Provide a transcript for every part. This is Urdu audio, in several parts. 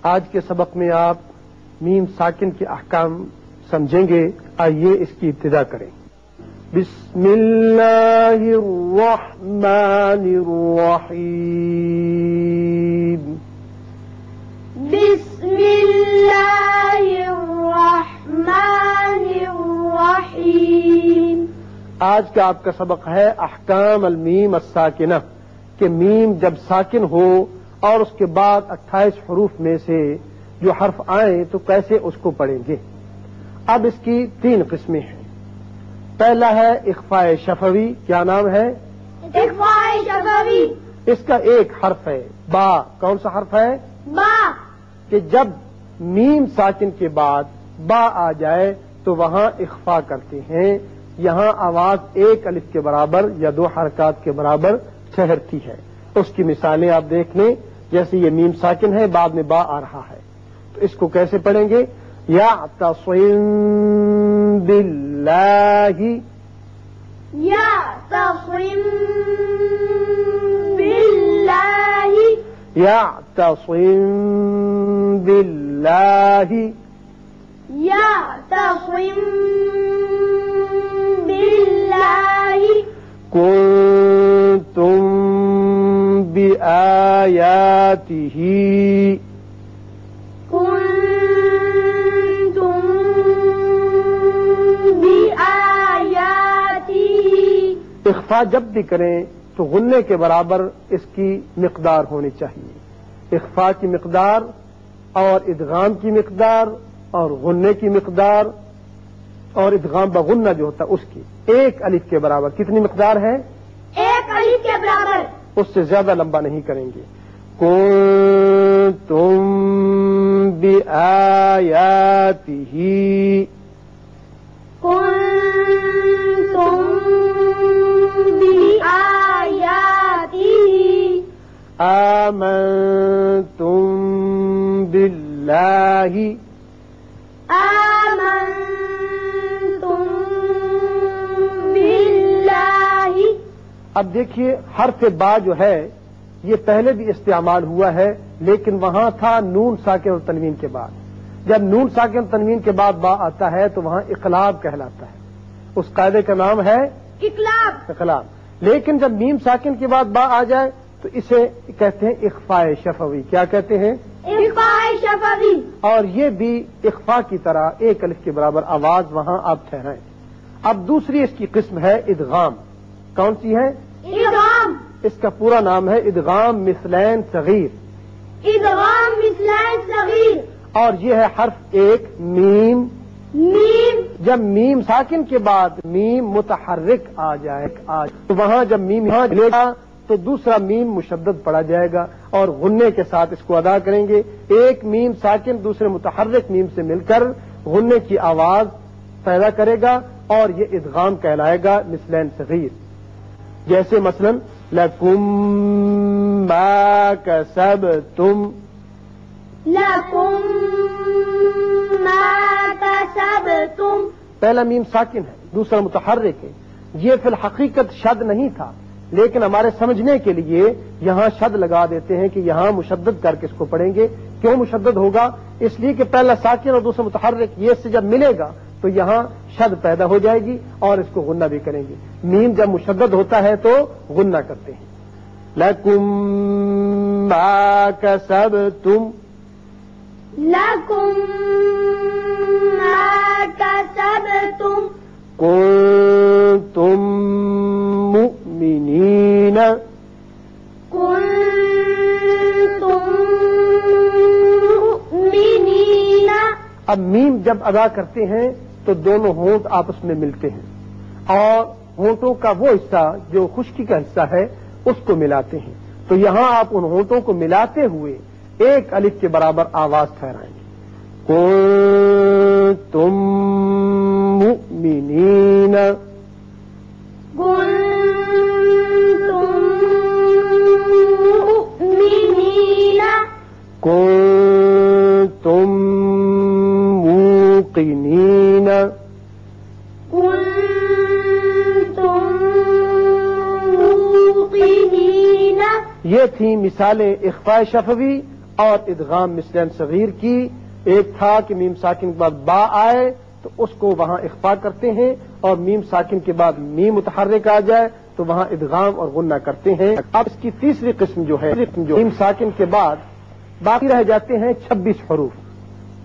آج کے سبق میں آپ میم ساکن کے احکام سمجھیں گے. آئیے اس کی ابتدا کریں. بسم اللہ الرحمن الرحیم. بسم اللہ الرحمن الرحیم. آج کا آپ کا سبق ہے احکام المیم الساکنہ، کہ میم جب ساکن ہو اور اس کے بعد 28 حروف میں سے جو حرف آئیں تو کیسے اس کو پڑھیں گے. اب اس کی 3 قسمیں ہیں. پہلا ہے اخفاء شفوی. کیا نام ہے؟ اخفاء شفوی. اس کا ایک حرف ہے با. کون سا حرف ہے؟ با. کہ جب میم ساکن کے بعد با آ جائے تو وہاں اخفاء کرتے ہیں. یہاں آواز 1 الف کے برابر یا 2 حرکات کے برابر ٹھہرتی ہے. اس کی مثالیں آپ دیکھ لیں. جیسے یہ میم ساکن ہے، بعد میں با آ رہا ہے، تو اس کو کیسے پڑھیں گے؟ یعتصم باللہ. یعتصم باللہ. یعتصم باللہ. یعتصم باللہ. کنتم بآیاتہ. کنتم بآیاتہ. اخفاء جب بھی کریں تو غنے کے برابر اس کی مقدار ہونی چاہیے. اخفاء کی مقدار اور ادغام کی مقدار اور غنے کی مقدار اور ادغام بغنہ جو ہوتا ہے اس کی 1 الف کے برابر. کتنی مقدار ہے؟ 1 الف کے برابر. اس سے زیادہ لمبا نہیں کریں گے. کنتم بآیاتہ. کنتم بآیاتہ. آمنتم باللہ. آمنتم باللہ. اب دیکھیے حرف با جو ہے یہ پہلے بھی استعمال ہوا ہے، لیکن وہاں تھا نون ساکن اور تنوین کے بعد. جب نون ساکن اور تنوین کے بعد با آتا ہے تو وہاں اقلاب کہلاتا ہے. اس قاعدے کا نام ہے اقلاب. اقلاب. لیکن جب میم ساکن کے بعد با آ جائے تو اسے کہتے ہیں اخفاء شفوی. کیا کہتے ہیں؟ اخفاء شفوی. اور یہ بھی اخفاء کی طرح 1 الف کے برابر آواز وہاں آپ ٹھہرائیں. اب دوسری اس کی قسم ہے ادغام. کون سی ہے؟ ادغام. اس کا پورا نام ہے ادغام مثلین صغیر. ادغام مثلین صغیر. اور یہ ہے حرف 1 میم. میم. جب میم ساکن کے بعد میم متحرک آ جائے تو وہاں جب میم یہاں لے گا تو دوسرا میم مشدد پڑا جائے گا اور غنے کے ساتھ اس کو ادا کریں گے. 1 میم ساکن دوسرے متحرک میم سے مل کر غنے کی آواز پیدا کرے گا اور یہ ادغام کہلائے گا مثلین صغیر. جیسے مثلا لکم ما کسبتم. لکم ما کسبتم. پہلا میم ساکن ہے، دوسرا متحرک ہے. یہ فی الحقیقت شد نہیں تھا، لیکن ہمارے سمجھنے کے لیے یہاں شد لگا دیتے ہیں کہ یہاں مشدد کر کے اس کو پڑھیں گے. کیوں مشدد ہوگا؟ اس لیے کہ پہلا ساکن اور دوسرا متحرک یہ سے جب ملے گا تو یہاں شد پیدا ہو جائے گی اور اس کو غنہ بھی کریں گے. میم جب مشدد ہوتا ہے تو غنہ کرتے ہیں. لکم ما کسبتم. لکم ما کسبتم. کنتم مؤمنین. کنتم مؤمنین. اب میم جب ادا کرتے ہیں تو دونوں ہونٹ آپس میں ملتے ہیں اور ہونٹوں کا وہ حصہ جو خشکی کا حصہ ہے اس کو ملاتے ہیں. تو یہاں آپ ان ہونٹوں کو ملاتے ہوئے 1 الف کے برابر آواز ٹھہرائیں گے. کنتم مؤمنین. کنتم مؤمنین. کنتم موقنین. کنتم موقنین. یہ تھیں مثالیں اخفاء شفوی اور ادغام مثلین صغیر کی ایک تھا کہ میم ساکن کے بعد با آئے تو اس کو وہاں اخفا کرتے ہیں، اور میم ساکن کے بعد میم متحرک آ جائے تو وہاں ادغام اور غنہ کرتے ہیں۔ اب اس کی تیسری قسم جو ہے، میم ساکن کے بعد باقی رہ جاتے ہیں 26 حروف۔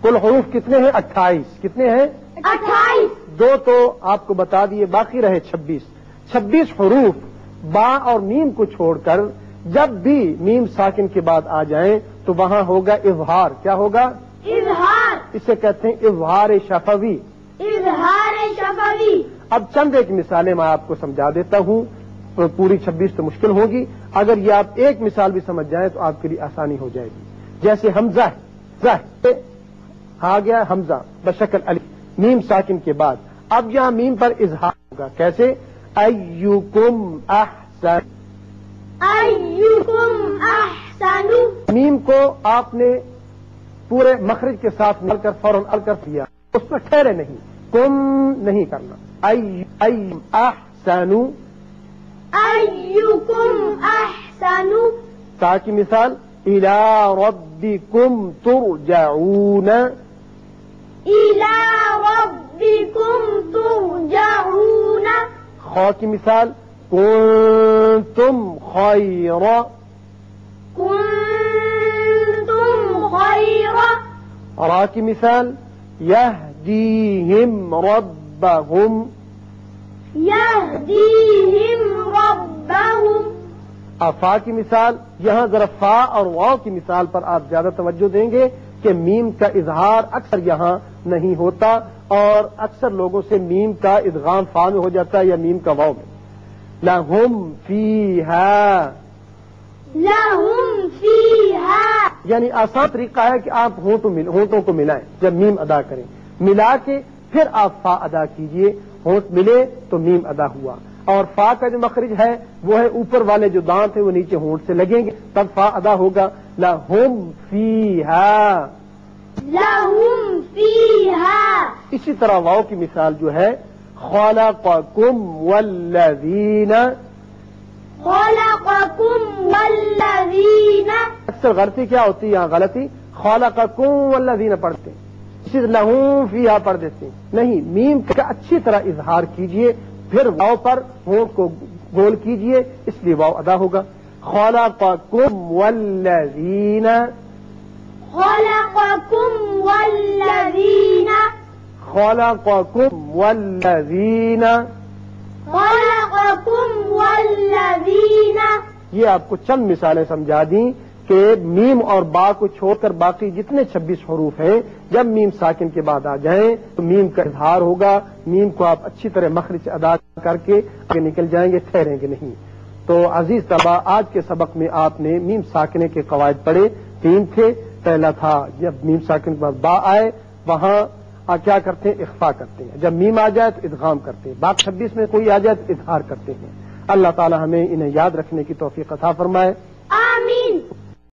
کل حروف کتنے ہیں؟ 28۔ کتنے ہیں؟ 28۔ دو تو آپ کو بتا دیے، باقی رہے 26۔ 26 حروف با اور میم کو چھوڑ کر جب بھی میم ساکن کے بعد آ جائیں تو وہاں ہوگا اظہار۔ کیا ہوگا؟ اظہار۔ اسے کہتے ہیں اظہار شفوی۔ اظہار شفوی۔ اب چند ایک مثالیں میں آپ کو سمجھا دیتا ہوں، پوری 26 تو مشکل ہوگی، اگر یہ آپ ایک مثال بھی سمجھ جائیں تو آپ کے لیے آسانی ہو جائے گی۔ جیسے حمزہ ہے، آ گیا حمزہ بشکل الف، میم ساکن کے بعد اب یہاں میم پر اظہار ہوگا۔ کیسے؟ ایکم احسن۔ ایکم احسن۔ میم کو آپ نے پورے مخرج کے ساتھ مل کر فوراً کر دیا، اس پر ٹھہرے نہیں، کم نہیں کرنا۔ ایم احسن۔ ایکم احسن۔ تا کی مثال الی ربکم ترجعون۔ الی ربکم ترجعون۔ خا کی مثال کنتم خیر۔ کنتم خیر۔ را کی مثال یہدیہم ربہم۔ یہدیہم ربہم۔ فا کی مثال، یہاں ذرا فا اور واو کی مثال پر آپ زیادہ توجہ دیں گے کہ میم کا اظہار اکثر یہاں نہیں ہوتا، اور اکثر لوگوں سے میم کا ادغام فا میں ہو جاتا ہے یا میم کا واو میں۔ لہم فیہا۔ لہم فیہا۔ یعنی آسان طریقہ ہے کہ آپ ہونٹوں کو ملائیں جب میم ادا کریں، ملا کے پھر آپ فا ادا کیجئے، ہونٹ ملے تو میم ادا ہوا، اور فا کا جو مخرج ہے وہ ہے اوپر والے جو دانت ہیں وہ نیچے ہونٹ سے لگیں گے تب فا ادا ہوگا۔ لہم فیہا۔ لہم فیہا۔ اسی طرح واو کی مثال جو ہے خلقکم والذین۔ خلقکم والذین۔ اکثر غلطی کیا ہوتی ہے؟ یہاں غلطی خلقکم والذین پڑھتے ہیں، اسی طرح لہم فیہا پڑھ دیتے ہیں۔ نہیں، میم کا اچھی طرح اظہار کیجئے، پھر واو پر ہونٹ کو گول کیجئے، اس لیے واو ادا ہوگا۔ خلقکم والذین۔ خلقکم والذین۔ خلقکم والذین۔ خلقکم والذین۔ یہ آپ کو چند مثالیں سمجھا دیں کہ میم اور با کو چھوڑ کر باقی جتنے 26 حروف ہیں جب میم ساکن کے بعد آ جائیں تو میم کا اظہار ہوگا، میم کو آپ اچھی طرح مخرج ادا کر کے آگے نکل جائیں گے، ٹھہریں گے نہیں۔ تو عزیز طلبہ، آج کے سبق میں آپ نے میم ساکنے کے قواعد پڑھے، 3 تھے۔ پہلا تھا جب میم ساکن کے بعد با آئے وہاں کیا کرتے ہیں؟ اخفا کرتے ہیں، جب میم آ جائے تو ادغام کرتے ہیں، باقی 26 میں کوئی آ جائے تو اظہار کرتے ہیں۔ اللہ تعالی ہمیں انہیں یاد رکھنے کی توفیق عطا فرمائے۔